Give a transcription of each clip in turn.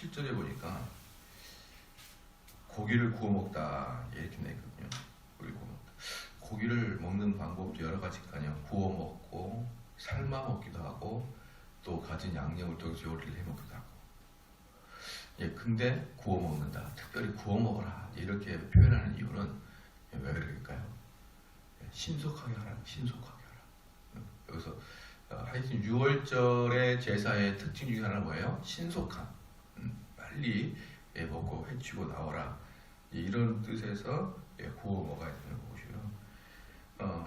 7절에 보니까 고기를 구워 먹다 이렇게 내거든요. 고기를 먹는 방법도 여러 가지가요. 구워 먹고 삶아 먹기도 하고 또 가진 양념을 통해서 요리를 해 먹기도 하고. 예, 근데 구워 먹는다. 특별히 구워 먹어라. 이렇게 표현하는 이유는 왜 그럴까요? 신속하게 하라. 신속하게 하라. 여기서 하여튼 6월절의 제사의 특징 중에 하나는 뭐예요? 신속함. 빨리 먹고 해치고 나오라. 이런 뜻에서 구워 먹어야 되는 것이고요.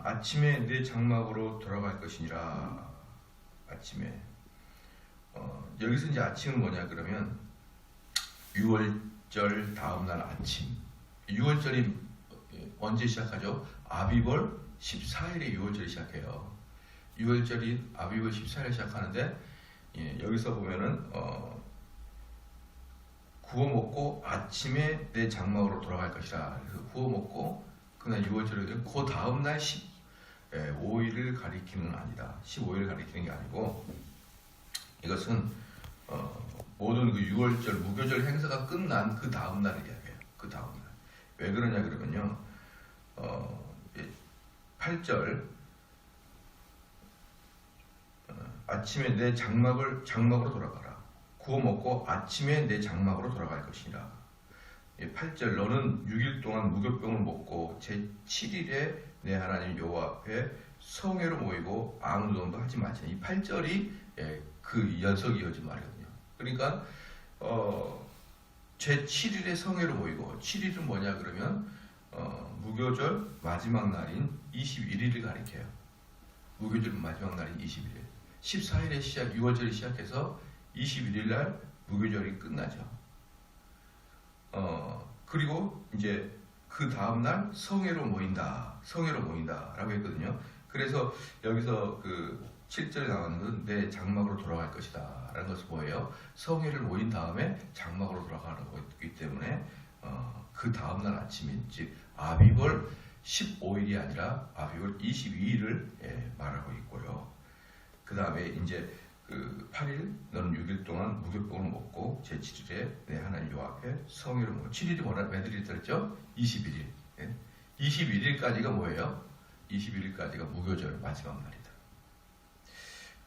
아침에 내 장막으로 돌아갈 것이니라. 아침에 여기서 이제 아침은 뭐냐 그러면 6월절 다음날 아침. 6월절이 언제 시작하죠? 아비벌 14일에 6월절이 시작해요. 6월절이 아비벌 14일에 시작하는데 여기서 보면은 구워 먹고 아침에 내 장막으로 돌아갈 것이라. 그래서 구워 먹고 그날 6월절이 그 다음날 15일을 가리키는 아니다. 15일을 가리키는 게 아니고 이것은 모든 그 6월절 무교절 행사가 끝난 그 다음날을 이야기해요. 그 다음날. 왜 그러냐 그러면요. 8절 아침에 내 장막으로 돌아가라. 구워 먹고 아침에 내 장막으로 돌아갈 것이라. 8절 너는 6일 동안 무교병을 먹고 제7일에 내 하나님 여호와 앞에 성회로 모이고 아무 노동도 하지 마시라. 이 8절이 그 연속이 이어진 말이거든요. 그러니까 제7일에 성회로 모이고 7일은 뭐냐 그러면 무교절 마지막 날인 21일을 가리켜요. 무교절 마지막 날인 21일. 14일에 6월절이 시작해서 21일 날 무교절이 끝나죠. 그리고 이제 그 다음날 성회로 모인다라고 했거든요. 그래서 여기서 그 7절에 나오는 건 내 장막으로 돌아갈 것이다 라는 것은 뭐예요? 성회를 모인 다음에 장막으로 돌아가는 거기 때문에 그 다음날 아침인 즉 아비벌 15일이 아니라 아비벌 22일을 말하고 있고요. 그 다음에 이제 그 8일 너는 6일 동안 무교병을 먹고 제7일에 내 하나님 여호와 앞에 성회로 모여. 7일이 뭐라 매들이 들었죠? 21일. 21일까지가 뭐예요? 21일까지가 무교절 마지막 날이다.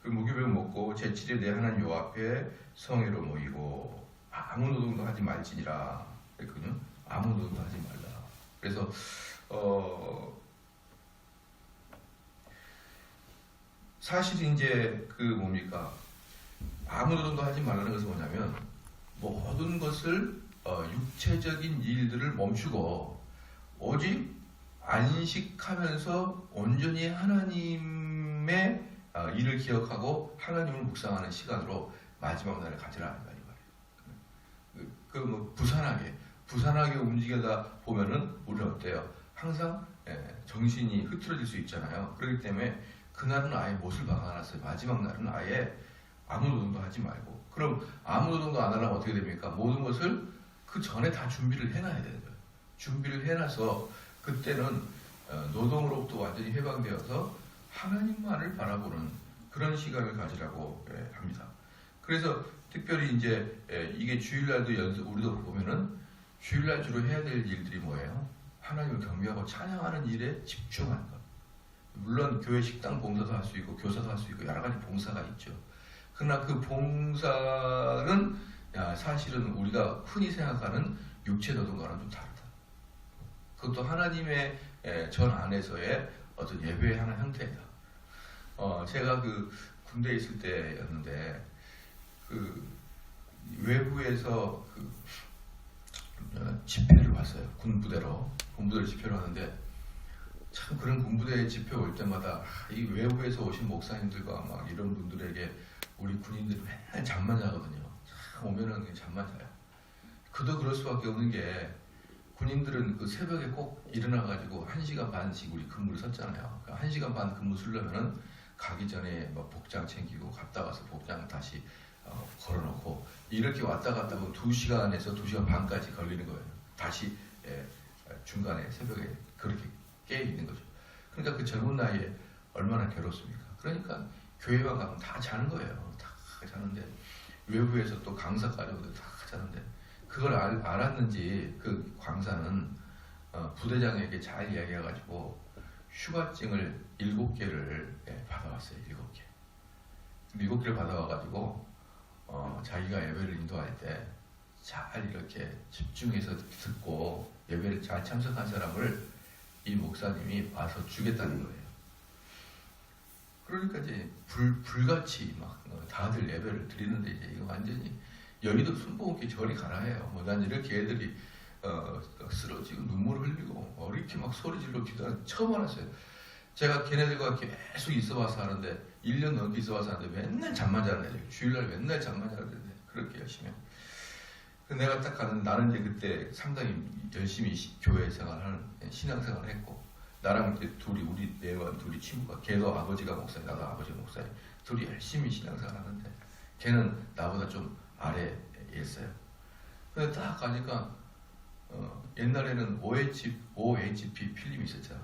그 무교병을 먹고 제7일에 내 하나님 여호와 앞에 성회로 모이고 아무 노동도 하지 말지니라. 그랬거든요. 아무 노동도 하지 말라. 그래서 사실 이제 그 뭡니까? 아무 노동도 하지 말라는 것은 뭐냐면 모든 것을 육체적인 일들을 멈추고 오직 안식하면서 온전히 하나님의 일을 기억하고 하나님을 묵상하는 시간으로 마지막 날을 가지라 하는 말이에요. 그 뭐 부산하게 움직이다 보면은 우리는 어때요? 항상 정신이 흐트러질 수 있잖아요. 그렇기 때문에 그날은 아예 못을 박아놨어요. 마지막 날은 아예 아무 노동도 하지 말고. 그럼 아무 노동도 안 하려면 어떻게 됩니까? 모든 것을 그 전에 다 준비를 해놔야 되는 거예요. 준비를 해놔서 그때는 노동으로부터 완전히 해방되어서 하나님만을 바라보는 그런 시간을 가지라고 합니다. 그래서 특별히 이제 이게 주일날도 우리도 보면은 주일날 주로 해야 될 일들이 뭐예요? 하나님을 경배하고 찬양하는 일에 집중하는 것. 물론 교회 식당 봉사도 할 수 있고 교사도 할 수 있고 여러 가지 봉사가 있죠. 그러나 그 봉사는 사실은 우리가 흔히 생각하는 육체 노동과는 좀 다르다. 그것도 하나님의 전 안에서의 어떤 예배의 하나의 형태이다. 제가 그 군대에 있을 때였는데 그 외부에서 그 집회를 왔어요. 군부대로 집회를 왔는데 참 그런 군부대 집회 올 때마다 이 외부에서 오신 목사님들과 막 이런 분들에게 우리 군인들이 맨날 잠만 자거든요. 참 오면은 잠만 자요. 그도 그럴 수밖에 없는 게 군인들은 그 새벽에 꼭 일어나가지고 1시간 반씩 우리 근무를 섰잖아요. 그러니까 1시간 반 근무 쓰려면은 가기 전에 막 복장 챙기고 갔다 와서 복장 다시 걸어놓고 이렇게 왔다 갔다 하면 2시간에서 2시간 반까지 걸리는 거예요. 다시 중간에 새벽에 그렇게 깨 있는 거죠. 그러니까 그 젊은 나이에 얼마나 괴롭습니까? 그러니까 교회만 가면 다 자는 거예요. 다 자는데 외부에서 또 강사까지 오는데 다 자는데 그걸 알았는지 그 광사는 부대장에게 잘 이야기해가지고 휴가증을 7개를 받아왔어요. 7개. 7개를 받아와가지고 자기가 예배를 인도할 때 잘 이렇게 집중해서 듣고 예배를 잘 참석한 사람을 이 목사님이 와서 주겠다는 거예요. 그러니까 이제 불같이 막 다들 예배를 드리는데 이제 이거 완전히 여의도 순복음교회 저리 가라 해요. 뭐 난 이렇게 애들이 쓰러지고 눈물을 흘리고 이렇게 막 소리 지르고 기도하는 처음 알았어요. 제가 걔네들과 계속 있어와서 하는데 1년 넘게 있어와서 하는데 맨날 잠만 자는 애들, 주일날 맨날 잠만 자는데 그렇게 열심히 해요. 내가 딱 가는, 나는 이제 그때 상당히 열심히 교회 생활하는, 신앙생활을 했고, 나랑 이제 우리 네와 둘이 친구가, 걔도 아버지가 목사님, 나도 아버지가 목사님, 둘이 열심히 신앙생활 하는데, 걔는 나보다 좀 아래에 있어요. 근데 딱 가니까, 옛날에는 OHP 필름이 있었잖아.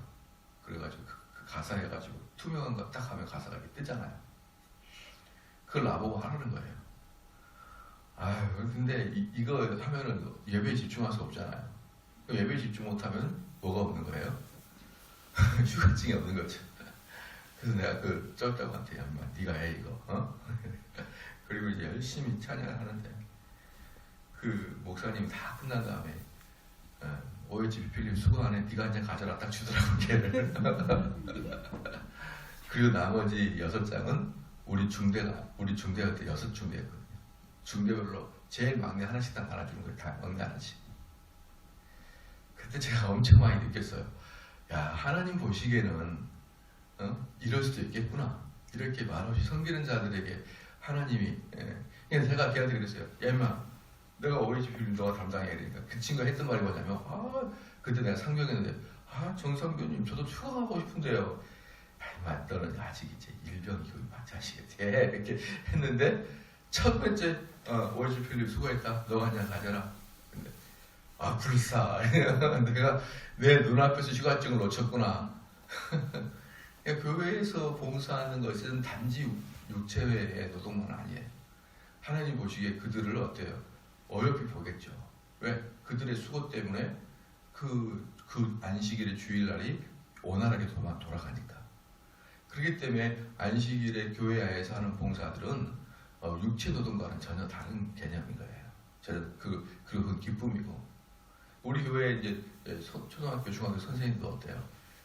그래가지고 그 가사 해가지고, 투명한 거 딱 하면 가사가 이렇게 뜨잖아요. 그걸 나보고 하라는 거예요. 아유, 근데 이거 하면은 예배에 집중할 수 없잖아요. 예배에 집중 못하면 뭐가 없는 거예요? 휴가증이 없는 거죠. 그래서 내가 그 쩔다고한테 야, 네가 해 이거. 그리고 이제 열심히 찬양을 하는데 그 목사님이 다 끝난 다음에 OHB 필름 수거 안에 네가 이제 가져라 딱 주더라고 걔를. 그리고 나머지 6장은 우리 중대가 그때 6중대였거든요. 중대별로 제일 막내 하나씩 딱 나눠주는 거예요. 다 막내 하나씩. 그때 제가 엄청 많이 느꼈어요. 야, 하나님 보시기에는 이럴 수도 있겠구나. 이렇게 말없이 섬기는 자들에게 하나님이 그래서 제가 걔한테 그랬어요. 야 임마, 내가 OHP 필름 너가 담당해야 되니까. 그 친구가 했던 말이 뭐냐면 그때 내가 상병했는데 정상교님 저도 휴학하고 싶은데요. 임마, 너는 아직 이제 일병교육 마찬가지겠지. 이렇게 했는데 첫 번째 OHP 필름 수고했다. 너가 그냥 가져라. 근데 불사. 내가 내 눈앞에서 휴가증을 놓쳤구나. 교회에서 봉사하는 것은 단지 육체의 노동만 아니에요. 하나님 보시기에 그들을 어때요? 어여삐 보겠죠. 왜? 그들의 수고 때문에 그 안식일의 주일날이 원활하게 돌아가니까. 그렇기 때문에 안식일에 교회 안에서 하는 봉사들은 육체 노동과는 전혀 다른 개념인 거예요. 그리고 그 기쁨이고. 우리 교회 이제 초등학교, 중학교 선생님도 어때요?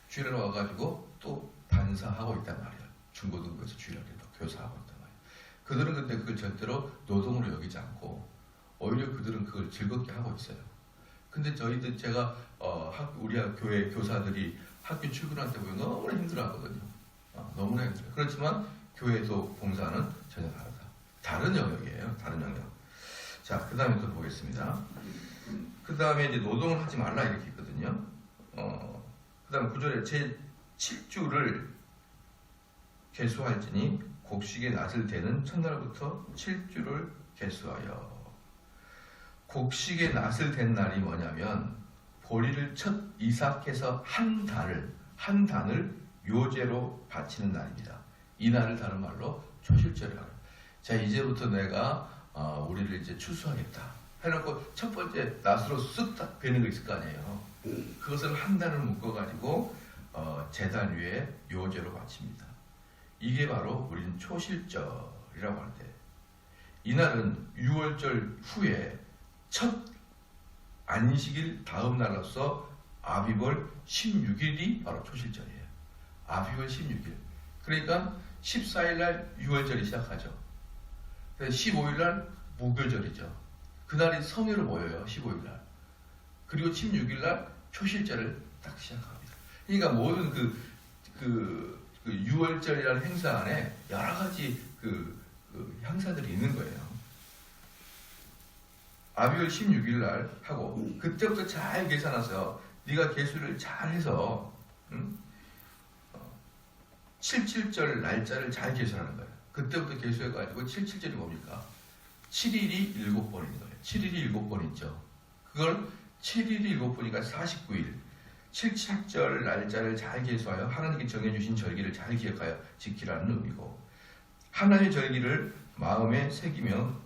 주일에 와가지고 또 반사하고 있단 말이에요. 중고등부에서 주일에 교사하고 있단 말이에요. 그들은 근데 그걸 절대로 노동으로 여기지 않고 오히려 그들은 그걸 즐겁게 하고 있어요. 근데 제가 우리 교회 교사들이 학교 출근할 때 보면 너무나 힘들어하거든요. 너무나 힘들어요. 그렇지만 교회에서 봉사는 전혀 다르다. 다른 영역이에요. 다른 영역. 자, 그 다음에 또 보겠습니다. 그 다음에 이제 노동을 하지 말라 이렇게 있거든요. 그 다음 9절에 제 7주를 계수할지니 곡식의 낫을 대는 첫날부터 7주를 계수하여. 곡식의 낫을 댄 날이 뭐냐면 보리를 첫 이삭해서 한 단을 요제로 바치는 날입니다. 이 날을 다른 말로 초실절이라고 해요. 자, 이제부터 내가 우리를 이제 추수하겠다 해놓고 첫 번째 낫으로 쓱 베는 거 있을 거 아니에요. 그것을 한 단을 묶어가지고 제단 위에 요제로 바칩니다. 이게 바로 우리는 초실절이라고 하는데, 이날은 6월절 후에 첫 안식일 다음 날로서 아비벌 16일이 바로 초실절이에요. 아비벌 16일. 그러니까 14일날 6월절이 시작하죠. 15일날 무교절이죠. 그날이 성회로 모여요. 15일날. 그리고 16일날 초실절을 딱 시작합니다. 그러니까 모든 그 6월절이라는 행사 안에 여러 가지 그 행사들이 있는 거예요. 아비월 16일날 하고 그때부터 잘 계산해서 네가 계수를 잘 해서 77절 날짜를 잘 계산하는 거예요. 그때부터 계수해가지고 77절이 뭡니까? 7일이 7번인 거예요. 7일이 7번 있죠. 그걸 7일이 7번이니까 49일. 77절 날짜를 잘 계수하여 하나님께 정해주신 절기를 잘 기억하여 지키라는 의미고, 하나님의 절기를 마음에 새기며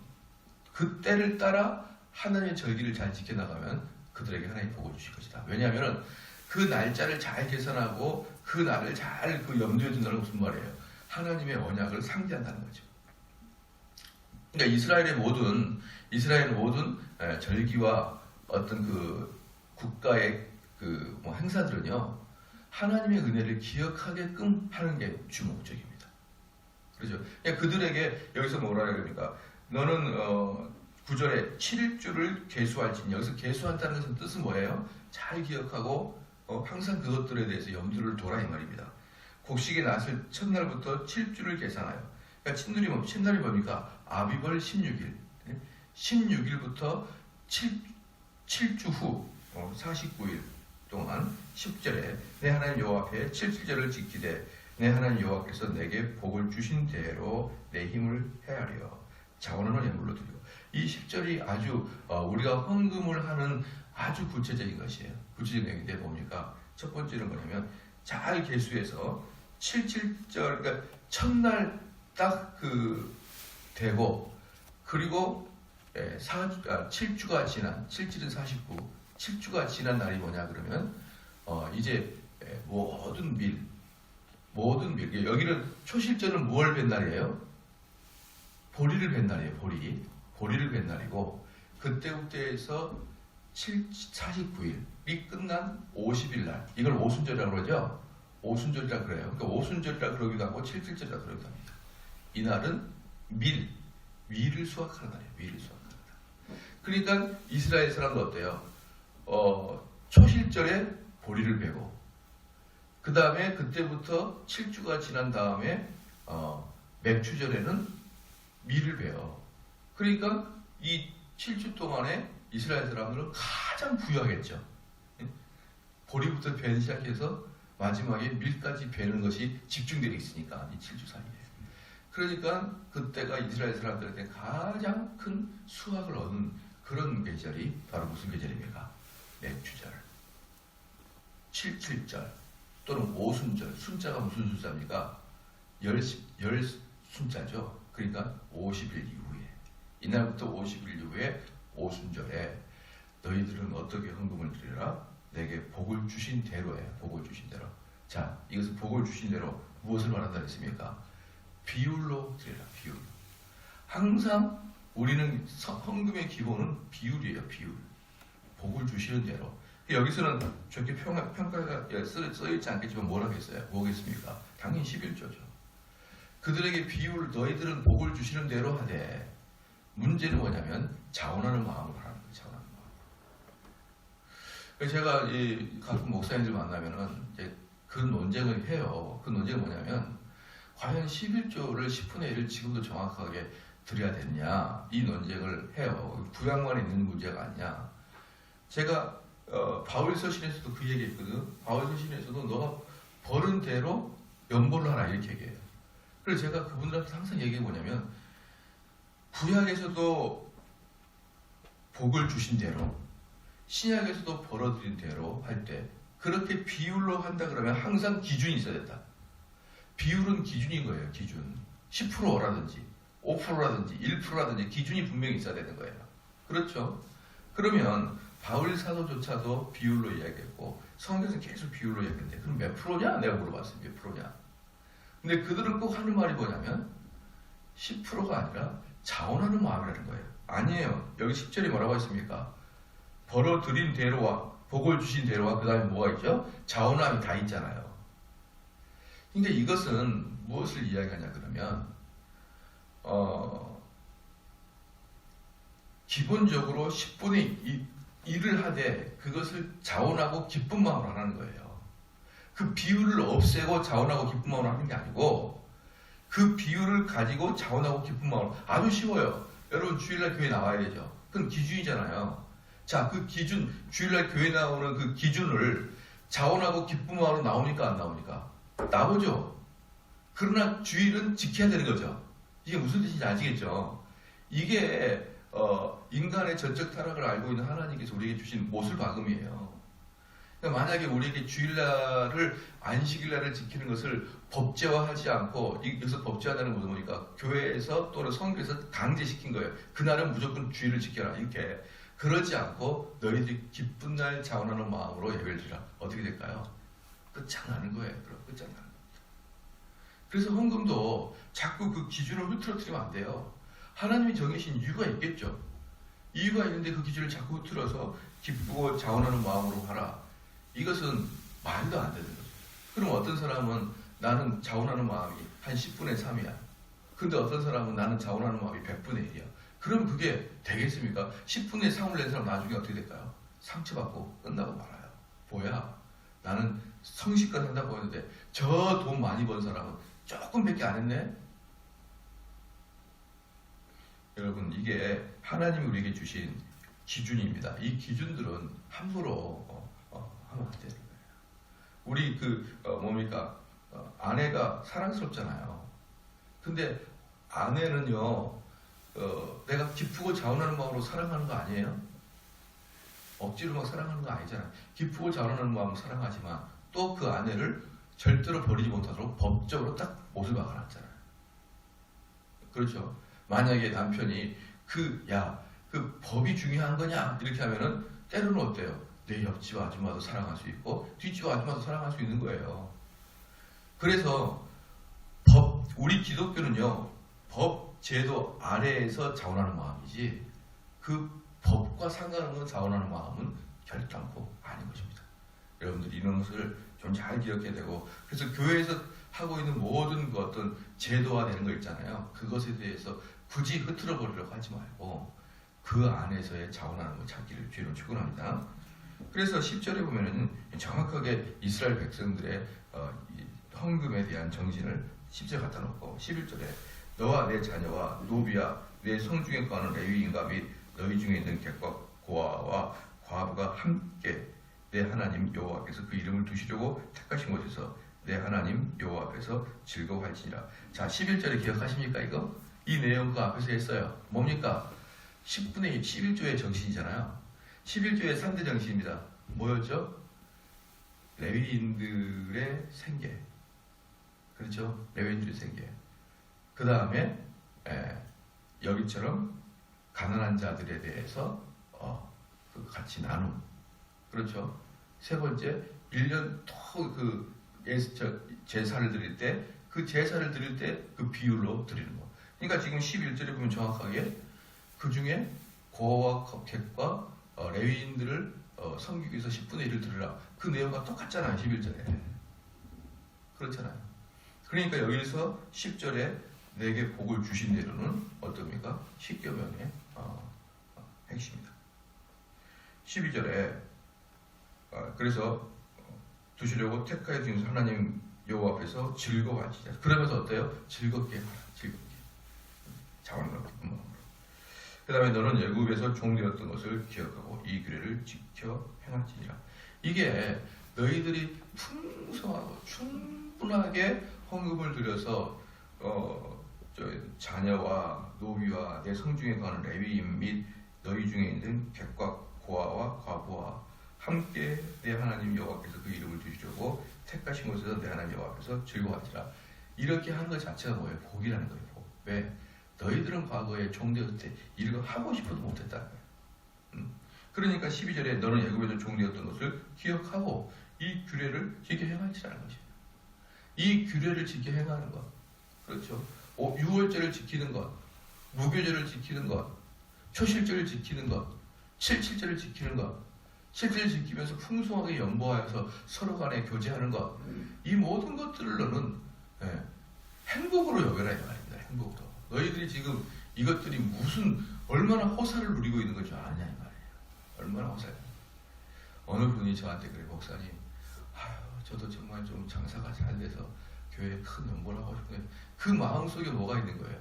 그 때를 따라 하나님의 절기를 잘 지켜나가면 그들에게 하나님이 복을 주실 것이다. 왜냐하면 그 날짜를 잘 계산하고 그 날을 잘 그 염두에 둔다는 것은 무슨 말이에요? 하나님의 언약을 상기한다는 거죠. 그러니까 이스라엘의 모든 절기와 어떤 그 국가의 그 뭐 행사들은요, 하나님의 은혜를 기억하게끔 하는 게 주 목적입니다. 그렇죠? 그러니까 그들에게 여기서 뭐라 그럽니까? 너는 9절에 7주를 계수할지니, 여기서 계수한다는 것은 뜻은 뭐예요? 잘 기억하고 항상 그것들에 대해서 염두를 둬라 이 말입니다. 곡식이 났을 첫날부터 7주를 계산하여, 그러니까 첫날이 뭡니까? 아비벌 16일, 16일부터 7주 후 49일 동안 10절에 내 하나님 여호와 앞에 7절을 지키되 내 하나님 여호와께서 내게 복을 주신 대로 내 힘을 헤아려 자원하는 예물로 드리고, 이 10절이 아주 우리가 헌금을 하는 아주 구체적인 것이에요. 구체적인 얘기인데 뭡니까? 첫 번째는 뭐냐면 잘 계수해서 7절, 그러니까 첫날 딱 그 되고, 그리고 7주가 지난, 7절은 49, 7주가 지난 날이 뭐냐 그러면 이제 모든 밀, 여기는 초실절은 무얼 뵌 날이에요? 보리를 뵌 날이에요. 보리를 뵌 날이고, 그때부터해서 49일이 끝난 50일 날, 이걸 오순절이라고 그러죠. 오순절이라고 그래요. 그러니까 오순절이라고 그러기도 하고 7절이라고 그러기도 합니다. 이날은 밀을 수확하는 날이에요. 밀을 수확하는 날. 그러니까 이스라엘 사람도 어때요? 초실절에 보리를 베고, 그 다음에 그때부터 7주가 지난 다음에 맥추절에는 밀을 베요. 그러니까 이 7주 동안에 이스라엘 사람들은 가장 부유하겠죠. 보리부터 베기 시작해서 마지막에 밀까지 베는 것이 집중되어 있으니까 이 7주 사이에. 그러니까 그때가 이스라엘 사람들한테 가장 큰 수확을 얻는 그런 계절이 바로 무슨 계절입니까? 맥추절, 77절 또는 오순절. 순자가 무슨 순자입니까? 열 순자죠. 그러니까 50일 이후에, 이날부터 50일 이후에 오순절에 너희들은 어떻게 헌금을 드리라? 내게 복을 주신 대로예요. 복을 주신 대로. 자, 이것은 복을 주신 대로 무엇을 말한다 했습니까? 비율로 드리라. 비율. 항상 우리는 헌금의 기본은 비율이에요. 비율. 복을 주시는 대로. 여기서는 저렇게 평가가 써있지 않겠지만 뭐라고 했어요? 뭐겠습니까? 당연히 11조죠. 그들에게 비율을 너희들은 복을 주시는 대로 하되, 문제는 뭐냐면 자원하는 마음을 하는 거예요. 자원하는 마음. 제가 가끔 목사님들 만나면은 이제 그 논쟁을 해요. 그 논쟁은 뭐냐면 과연 11조를 10분의 1을 지금도 정확하게 드려야 되느냐, 이 논쟁을 해요. 부양만 있는 문제가 아니냐. 제가 바울 서신에서도 그 얘기했거든. 바울 서신에서도 너가 벌은 대로 연보를 하라 이렇게 얘기해요. 그래서 제가 그분들한테 항상 얘기해 뭐냐면, 구약에서도 복을 주신 대로, 신약에서도 벌어들인 대로 할 때 그렇게 비율로 한다 그러면 항상 기준이 있어야 된다. 비율은 기준인 거예요. 기준. 10%라든지 5%라든지 1%라든지 기준이 분명히 있어야 되는 거예요. 그렇죠? 그러면 바울 사도조차도 비율로 이야기했고 성경에서 계속 비율로 이야기했는데 그럼 몇 프로냐? 내가 물어봤어요. 몇 프로냐? 근데 그들은 꼭 하는 말이 뭐냐면 10%가 아니라 자원하는 마음이라는 거예요. 아니에요. 여기 10절에 뭐라고 했습니까? 벌어들인 대로와 복을 주신 대로와 그 다음에 뭐가 있죠? 자원함이 다 있잖아요. 그러니까 이것은 무엇을 이야기하냐 그러면 기본적으로 10분의 1을 하되 그것을 자원하고 기쁜 마음으로 하는 거예요. 그 비율을 없애고 자원하고 기쁜 마음으로 하는 게 아니고 그 비율을 가지고 자원하고 기쁜 마음으로. 아주 쉬워요. 여러분 주일날 교회 나와야 되죠. 그건 기준이잖아요. 자, 그 기준, 주일날 교회 나오는 그 기준을 자원하고 기쁜 마음으로 나오니까 안 나오니까? 나오죠. 그러나 주일은 지켜야 되는 거죠. 이게 무슨 뜻인지 아시겠죠? 이게 인간의 전적 타락을 알고 있는 하나님께서 우리에게 주신 못을 박음이에요. 그러니까 만약에 우리에게 주일날을 안식일날을 지키는 것을 법제화하지 않고, 여기서 법제화하는 것은 뭐니까 교회에서 또는 성교에서 강제시킨 거예요. 그날은 무조건 주일을 지켜라 이렇게. 그러지 않고 너희들이 기쁜 날 자원하는 마음으로 예배를 드리라. 어떻게 될까요? 끝장나는 거예요. 그럼 끝장나는 거예요. 그래서 헌금도 자꾸 그 기준을 흐트러뜨리면 안 돼요. 하나님이 정해진 이유가 있겠죠. 이유가 있는데 그 기준을 자꾸 흐트러서 기쁘고 자원하는 마음으로 하라. 이것은 말도 안 되는 거죠. 그럼 어떤 사람은 나는 자원하는 마음이 한 10분의 3이야. 근데 어떤 사람은 나는 자원하는 마음이 100분의 1이야. 그럼 그게 되겠습니까? 10분의 3을 낸 사람 나중에 어떻게 될까요? 상처받고 끝나고 말아요. 뭐야? 나는 성실껏 한다고 했는데 저 돈 많이 번 사람은 조금밖에 안 했네? 여러분, 이게 하나님이 우리에게 주신 기준입니다. 이 기준들은 함부로 하면 안 되는 거예요. 우리 아내가 사랑스럽잖아요. 근데 아내는요, 내가 기쁘고 자원하는 마음으로 사랑하는 거 아니에요? 억지로 막 사랑하는 거 아니잖아요. 기쁘고 자원하는 마음으로 사랑하지만 또 그 아내를 절대로 버리지 못하도록 법적으로 딱 못을 박아놨잖아요. 그렇죠? 만약에 남편이 그 법이 중요한 거냐? 이렇게 하면은 때로는 어때요? 내 옆집 아줌마도 사랑할 수 있고 뒷집 아줌마도 사랑할 수 있는 거예요. 그래서 우리 기독교는요, 법 제도 아래에서 자원하는 마음이지 그 법과 상관없는 자원하는 마음은 결단코 아닌 것입니다. 여러분들이 이런 것을 좀 잘 기억해야 되고, 그래서 교회에서 하고 있는 모든 그 어떤 제도화되는 거 있잖아요. 그것에 대해서 굳이 흐트러 버리려고 하지 말고 그 안에서의 자원하는 걸 찾기를 주로 축원합니다. 그래서 10절에 보면은 정확하게 이스라엘 백성들의 헌금에 대한 정신을 10절 갖다 놓고 11절에 너와 내 자녀와 노비와 내 성중에 거하는 레위인과 및 너희 중에 있는 객과 고아와 과부가 함께 내 하나님 여호와 앞에서 그 이름을 두시려고 택하신 곳에서 내 하나님 여호와 앞에서 즐거워할지니라. 자, 11절에 기억하십니까? 이거? 이 내용 그 앞에서 했어요. 뭡니까? 10분의 11조의 정신이잖아요. 11조의 3대 정신입니다. 뭐였죠? 레위인들의 생계. 그렇죠? 레위인들의 생계. 그 다음에 여기처럼 가난한 자들에 대해서 같이 나눔. 그렇죠? 세 번째, 1년 그 제사를 드릴 때, 그 제사를 드릴 때 그 비율로 드리는 거. 그러니까 지금 11절에 보면 정확하게 그 중에 고아와 객과 레위인들을 섬기기 위해서 10분의 1을 드리라. 그 내용과 똑같잖아요. 11절에. 그렇잖아요. 그러니까 여기서 10절에 내게 복을 주신 대로는 어떻습니까? 십계명의 핵심이다. 12절에 그래서 두시려고 택하여 주신 하나님 여호와 앞에서 즐거워하시자. 그러면서 어때요? 즐겁게 하라. 즐겁게. 자원으로 기쁜 마음으로. 그 다음에 너는 애굽에서 종되었던 것을 기억하고 이 규례를 지켜 행할지니라. 이게 너희들이 풍성하고 충분하게 헌금을 들여서 자녀와 노비와 내 성중에 거하는 레위인 및 너희 중에 있는 객과 고아와 과부와 함께 내 하나님 여호와께서 그 이름을 두시려고 택하신 곳에서 내 하나님 여호와 앞에서 즐거워하시라. 이렇게 하는 것 자체가 뭐예요? 복이라는 거예요. 복. 왜? 너희들은 과거에 종되었을 때 이런 거 하고 싶어도 못했다는 거예요. 그러니까 12절에 너는 애굽에서 종되었던 것을 기억하고 이 규례를 지켜 행할지라는 것입니다. 이 규례를 지켜 행하는 것. 그렇죠. 6월절을 지키는 것, 무교절을 지키는 것, 초실절을 지키는 것, 7.7절을 지키는 것, 7.7절 지키면서 풍성하게 연보하여서 서로 간에 교제하는 것, 이 모든 것들을 너는 행복으로 여겨라 이 말입니다. 행복으로. 너희들이 지금 이것들이 얼마나 호사를 누리고 있는 걸 줄 아냐 이 말이에요. 얼마나 호사를. 어느 분이 저한테 그래, 목사님, 저도 정말 좀 장사가 잘 돼서 교회에 큰 연보를 하고 싶은데 그 마음속에 뭐가 있는 거예요?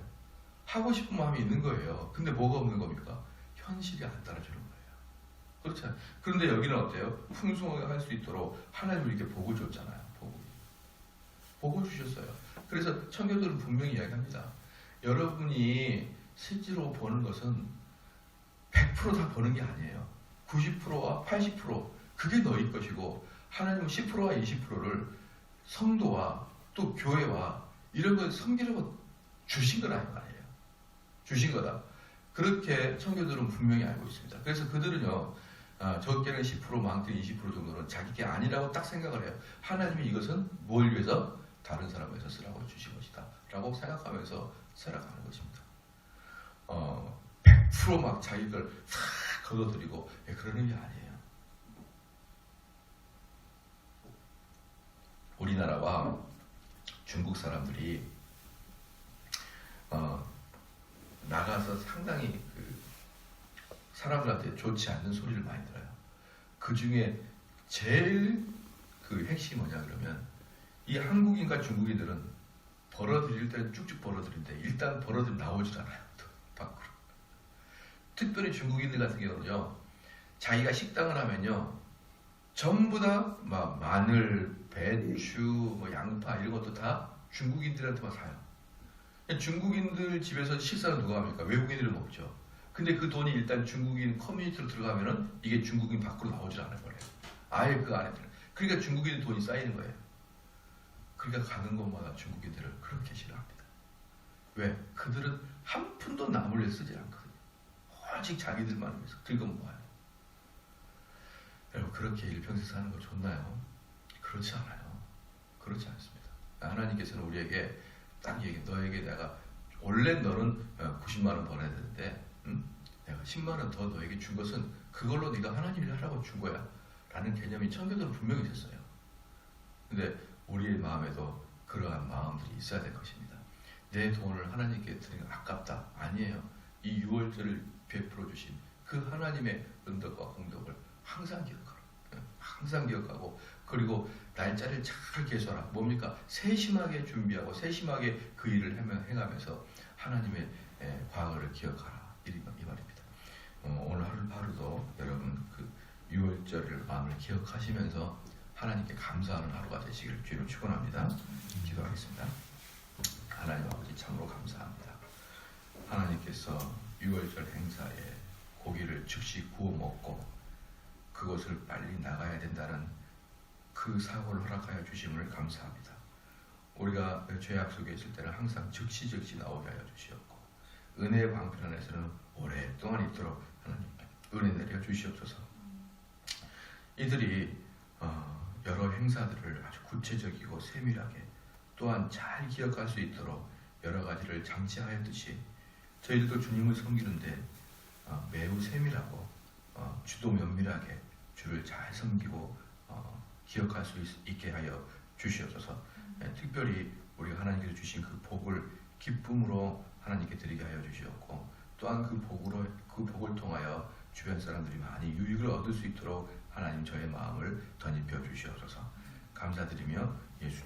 하고 싶은 마음이 있는 거예요. 근데 뭐가 없는 겁니까? 현실이 안 따라주는 거예요. 그렇잖아요. 그런데 여기는 어때요? 풍성하게 할 수 있도록 하나님이 이렇게 복을 줬잖아요. 복을 주셨어요. 그래서 청교도는 분명히 이야기합니다. 여러분이 실제로 버는 것은 100% 다 버는 게 아니에요. 90%와 80% 그게 너희 것이고, 하나님은 10%와 20%를 성도와 또 교회와 이런 걸 섬기려고 주신 거라는 말이에요. 주신 거다. 그렇게 청교도는 분명히 알고 있습니다. 그래서 그들은요, 적게는 10%, 많게는 20% 정도는 자기 게 아니라고 딱 생각을 해요. 하나님이 이것은 뭘 위해서? 다른 사람을 위해서 쓰라고 주신 것이다 라고 생각하면서 살아가는 것입니다. 100% 자기 걸 싹 걷어들이고 그런 의미 아니에요. 우리나라와 중국 사람들이 나가서 상당히 사람들한테 좋지 않는 소리를 많이 들어요. 그 중에 제일 핵심이 뭐냐 그러면 이 한국인과 중국인들은 벌어들일 때는 쭉쭉 벌어들인데 일단 벌어들 나오질 않아요. 밖으로. 특별히 중국인들 같은 경우는요, 자기가 식당을 하면요, 전부 다 마늘, 배추, 양파 이런 것도 다 중국인들한테만 사요. 중국인들 집에서 식사는 누가 합니까? 외국인들은 먹죠. 근데 그 돈이 일단 중국인 커뮤니티로 들어가면은 이게 중국인 밖으로 나오질 않을 거예요. 아예 그 안에 들어. 그러니까 중국인 돈이 쌓이는 거예요. 그러니까 가는 곳마다 중국인들을 그렇게 싫어합니다. 왜? 그들은 한 푼도 남을 쓰지 않거든요. 오직 자기들만 위해서 긁어 모아요. 여러분, 그렇게 일평생 사는 거 좋나요? 그렇지 않아요. 그렇지 않습니다. 하나님께서는 우리에게 딱 얘기, 너에게 내가 원래 너는 90만 원 벌어야 되는데 내가 10만 원 더 너에게 준 것은 그걸로 네가 하나님 일 하라고 준 거야 라는 개념이 청교도는 분명히 있었어요. 근데 우리의 마음에도 그러한 마음들이 있어야 될 것입니다. 내 돈을 하나님께 드리는 게 아깝다. 아니에요. 이 유월절을 베풀어 주신 그 하나님의 은덕과 공덕을 항상 기억하라. 항상 기억하고, 그리고 날짜를 잘 계산하라. 뭡니까? 세심하게 준비하고 세심하게 그 일을 행하면서 하나님의 과거를 기억하라. 이 말입니다. 오늘 하루도 여러분 그 유월절을 마음을 기억하시면서 하나님께 감사하는 하루가 되시기를 주로 축원합니다. 기도하겠습니다. 하나님 아버지, 참으로 감사합니다. 하나님께서 유월절 행사에 고기를 즉시 구워 먹고 그것을 빨리 나가야 된다는 그 사고를 허락하여 주심을 감사합니다. 우리가 죄악 속에 있을 때는 항상 즉시 나오게 하여 주시옵고, 은혜의 방편 안에서는 오랫동안 있도록 하나님 은혜 내려 주시옵소서. 이들이 여러 행사들을 아주 구체적이고 세밀하게 또한 잘 기억할 수 있도록 여러 가지를 장치하였듯이 저희들도 주님을 섬기는데 매우 세밀하고 주도 면밀하게 주를 잘 섬기고 기억할 수 있게 하여 주시옵소서. 특별히 우리가 하나님께서 주신 그 복을 기쁨으로 하나님께 드리게 하여 주시옵고, 또한 그 복을 통하여 주변 사람들이 많이 유익을 얻을 수 있도록 하나님 저의 마음을 덧입혀 주시옵소서. 감사드리며 예수